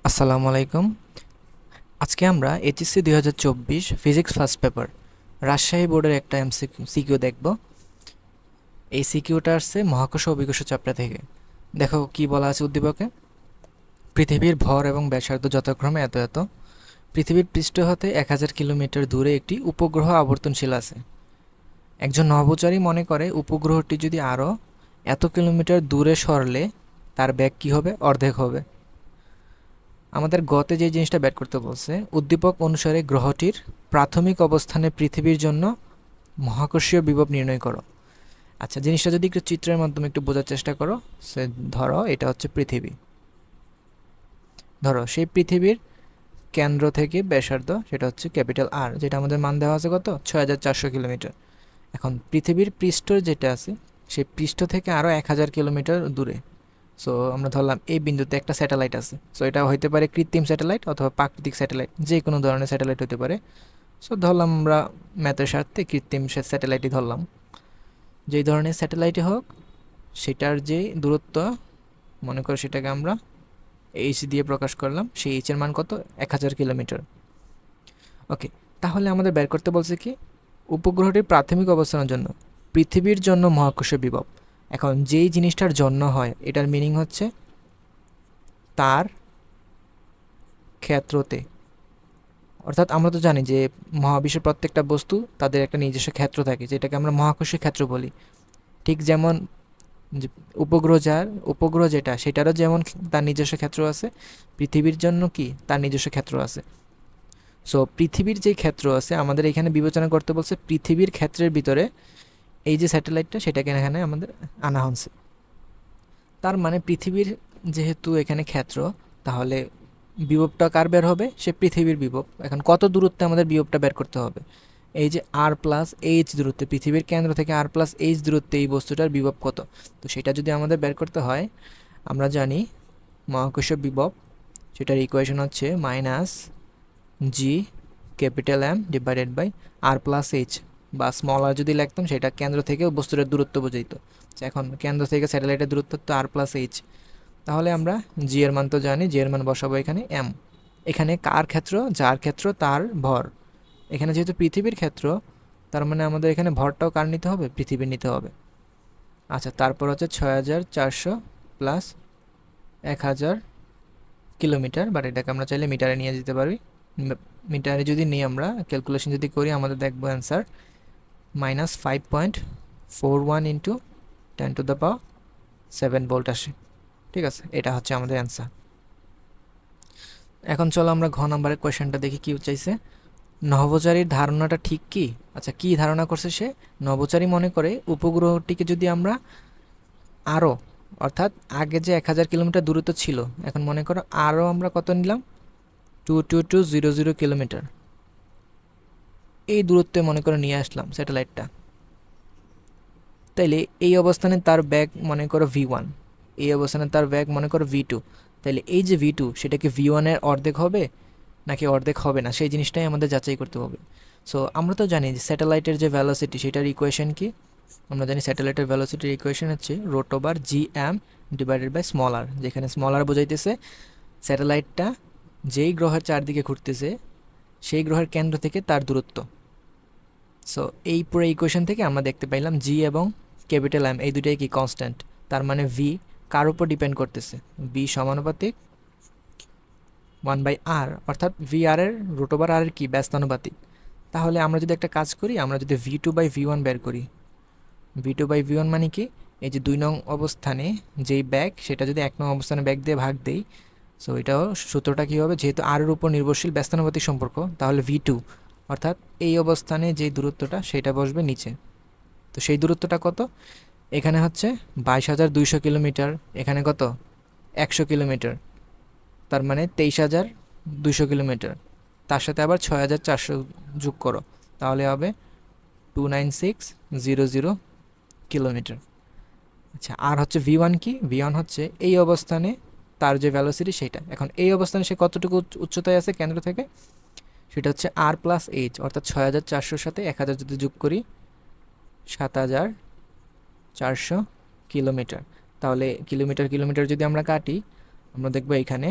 আসসালামু আলাইকুম। আজকে আমরা HSC 2024 physics first paper Rajshahi বোর্ডের একটা সিকিউ দেখব। এই সিকিউটা আসছে মহাকর্ষ অভিকর্ষ চ্যাপ্টার থেকে। দেখো কি বলা আছে উদ্দীপকে। পৃথিবীর ভর এবং ব্যাসার্ধ যথাক্রমে এত এত। পৃথিবীর পৃষ্ঠ হতে 1000 কিলোমিটার দূরে একটি উপগ্রহ আবর্তনশীল আছে। একজন নভোচারী মনে করে উপগ্রহটি যদি আরও এত কিলোমিটার দূরে সরলে তার বেগ কী হবে? অর্ধেক হবে। আমাদের গতে যে জিনিসটা বের করতে বলছে, উদ্দীপক অনুসারে গ্রহটির প্রাথমিক অবস্থানে পৃথিবীর জন্য মহাকর্ষীয় বিভব নির্ণয় করো। আচ্ছা, জিনিসটা যদি একটু চিত্রের মাধ্যমে একটু বোঝার চেষ্টা করো। সে ধরো এটা হচ্ছে পৃথিবী। ধরো সেই পৃথিবীর কেন্দ্র থেকে ব্যাসার্ধ সেটা হচ্ছে ক্যাপিটাল আর, যেটা আমাদের মান দেওয়া আছে কত? 6400 কিলোমিটার। এখন পৃথিবীর পৃষ্ঠ যেটা আছে সেই পৃষ্ঠ থেকে আরও 1000 কিলোমিটার দূরে। সো আমরা ধরলাম এই বিন্দুতে একটা স্যাটেলাইট আছে। সো এটা হইতে পারে কৃত্রিম স্যাটেলাইট অথবা প্রাকৃতিক স্যাটেলাইট, যে কোনো ধরনের স্যাটেলাইট হতে পারে। সো ধরলাম আমরা ম্যাথের স্বার্থে কৃত্রিম স্যাটেলাইটই ধরলাম। যেই ধরনের স্যাটেলাইটই হোক সেটার যে দূরত্ব, মনে করো সেটাকে আমরা এইচ দিয়ে প্রকাশ করলাম। সেই এইচের মান কত? 1000 কিলোমিটার। ওকে, তাহলে আমাদের বের করতে বলছে কি উপগ্রহটির প্রাথমিক অবস্থানের জন্য পৃথিবীর জন্য মহাকর্ষ বিভব। এখন যেই জিনিসটার জন্য হয় এটার মিনিং হচ্ছে তার ক্ষেত্রতে। অর্থাৎ আমরা তো জানি যে মহাবিশ্বের প্রত্যেকটা বস্তু তাদের একটা নিজস্ব ক্ষেত্র থাকে, যেটাকে আমরা মহাকর্ষীয় ক্ষেত্র বলি। ঠিক যেমন যে উপগ্রহ যেটা সেটারও যেমন তার নিজস্ব ক্ষেত্র আছে, পৃথিবীর জন্য কি তার নিজস্ব ক্ষেত্র আছে। সো পৃথিবীর যে ক্ষেত্র আছে আমাদের এখানে বিবেচনা করতে বলছে পৃথিবীর ক্ষেত্রের ভিতরে এই যে স্যাটেলাইটটা সেটাকে এখানে আমাদের আনা হচ্ছে। তার মানে পৃথিবীর যেহেতু এখানে ক্ষেত্র, তাহলে বিভবটা কার বের হবে? সে পৃথিবীর বিভব। এখন কত দূরত্বে আমাদের বিভবটা বের করতে হবে? এই যে আর প্লাস এইচ দূরত্বে, পৃথিবীর কেন্দ্র থেকে আর প্লাস এইচ দূরত্বে এই বস্তুটার বিভব কত? তো সেটা যদি আমাদের বের করতে হয়, আমরা জানি মহাকর্ষ বিভব সেটার ইকুয়েশন হচ্ছে minus G capital M divided by R plus h, বা স্মল আর যদি লিখতাম সেটা কেন্দ্র থেকে বস্তুটার দূরত্ব বোঝাইতো। এখন কেন্দ্র থেকে স্যাটেলাইটের দূরত্ব তো আর প্লাস এইচ। তাহলে আমরা জি এর মান তো জানি, জি এর মান বসাবো এখানে এম। এখানে কার ক্ষেত্র? যার ক্ষেত্র তার ভর। এখানে যেহেতু পৃথিবীর ক্ষেত্র, তার মানে আমাদের এখানে ভরটাও কার নিতে হবে? পৃথিবীর নিতে হবে। আচ্ছা, তারপর হচ্ছে 6400 প্লাস 1000 কিলোমিটার, বাট এটাকে আমরা চাইলে মিটারে নিয়ে যেতে পারি। মিটারে যদি নিই, আমরা ক্যালকুলেশন যদি করি, আমাদের দেখবো অ্যান্সার -5.41 ইন্টু 10⁻7 ভোল্ট আসে। ঠিক আছে, এটা হচ্ছে আমাদের অ্যান্সার। এখন চলো আমরা ঘ নাম্বারের কোয়েশ্চেনটা দেখি কি চাইছে। নভোচারীর ধারণাটা ঠিক কি? আচ্ছা, কি ধারণা করছে সে? নভোচারী মনে করে উপগ্রহটিকে যদি আমরা আরও, অর্থাৎ আগে যে 1000 কিলোমিটার দূরত্ব ছিল, এখন মনে করো আরও আমরা কত নিলাম? 22200 কিলোমিটার। এই দূরত্বে মনে করে নিয়ে আসলাম স্যাটেলাইটটা। তাইলে এই অবস্থানে তার ব্যাগ মনে করো V1, এই অবস্থানে তার ব্যাগ মনে করো V2। তাইলে এই যে V2 সেটা কি V1-এর অর্ধেক হবে নাকি অর্ধেক হবে না, সেই জিনিসটাই আমাদের যাচাই করতে হবে। সো আমরা তো জানি যে স্যাটেলাইটের যে ভ্যালোসিটি সেটার ইকুয়েশন কি? আমরা জানি স্যাটেলাইটের ভ্যালোসিটির ইকুয়েশন হচ্ছে root over GM divided by small r, যেখানে স্মল আর বোঝাইতেছে স্যাটেলাইটটা যেই গ্রহের চারদিকে ঘুরতেছে সেই গ্রহের কেন্দ্র থেকে তার দূরত্ব। সো এই পুরো ইকুয়েশন থেকে আমরা দেখতে পাইলাম জি এবং ক্যাপিটাল এম এই দুটাই কি কনস্ট্যান্ট। তার মানে ভি কার উপর ডিপেন্ড করতেছে? ভি সমানুপাতিক 1/r, অর্থাৎ ভি আর এর রুট ওভার আর এর কি ব্যস্তানুপাতিক। তাহলে আমরা যদি একটা কাজ করি, আমরা যদি V2/V1 বের করি, V2/V1 মানে কি? এই যে 2 নং অবস্থানে যেই ব্যাগ সেটা যদি 1 নং অবস্থানে ব্যাগ দিয়ে ভাগ দেই, সো এটাও সূত্রটা কী হবে? যেহেতু আর এর উপর নির্ভরশীল ব্যস্তানুপাতিক সম্পর্ক, তাহলে V2 অর্থাৎ এই অবস্থানে যে দূরত্বটা সেটা বসবে নিচে। তো সেই দূরত্বটা কত? এখানে হচ্ছে 22,200 কিলোমিটার, এখানে কত? 100 কিলোমিটার। তার মানে 23,200 কিলোমিটার। তার সাথে আবার 6,400 যোগ করো, তাহলে হবে 29600 কিলোমিটার। আচ্ছা, আর হচ্ছে V1 কি? V1 হচ্ছে এই অবস্থানে তার যে ভ্যালোসিটি সেটা। এখন এই অবস্থানে সে কতটুকু উচ্চতায় আছে কেন্দ্র থেকে? সেটা হচ্ছে আর প্লাস এইচ, অর্থাৎ 6,400-র সাথে 1,000 যদি যোগ করি 7,400 কিলোমিটার। তাহলে কিলোমিটার কিলোমিটার যদি আমরা কাটি, আমরা দেখব এখানে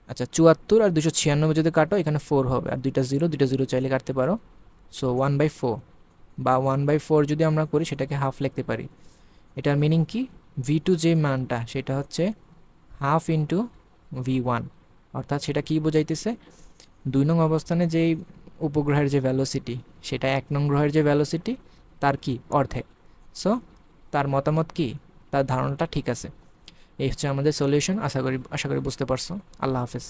আচ্ছা 74 আর 296 যদি কাটো এখানে 4 হবে, আর দুইটা জিরো চাইলে কাটতে পারো। সো 1/4, বা 1/4 যদি আমরা করি সেটাকে হাফ লিখতে পারি। এটার মিনিং কি, V2 যে মানটা সেটা হচ্ছে হাফ ইন্টু V1, অর্থাৎ সেটা কি বোঝাইতেছে, 2 নং অবস্থানে যেই উপগ্রহের যে ভ্যালোসিটি সেটা 1 নং গ্রহের যে ভ্যালোসিটি তার কি অর্ধেক। সো তার মতামত কি, তার ধারণাটা ঠিক আছে। এই হচ্ছে আমাদের সলিউশন। আশা করি বুঝতে পারছো। আল্লাহ হাফেজ।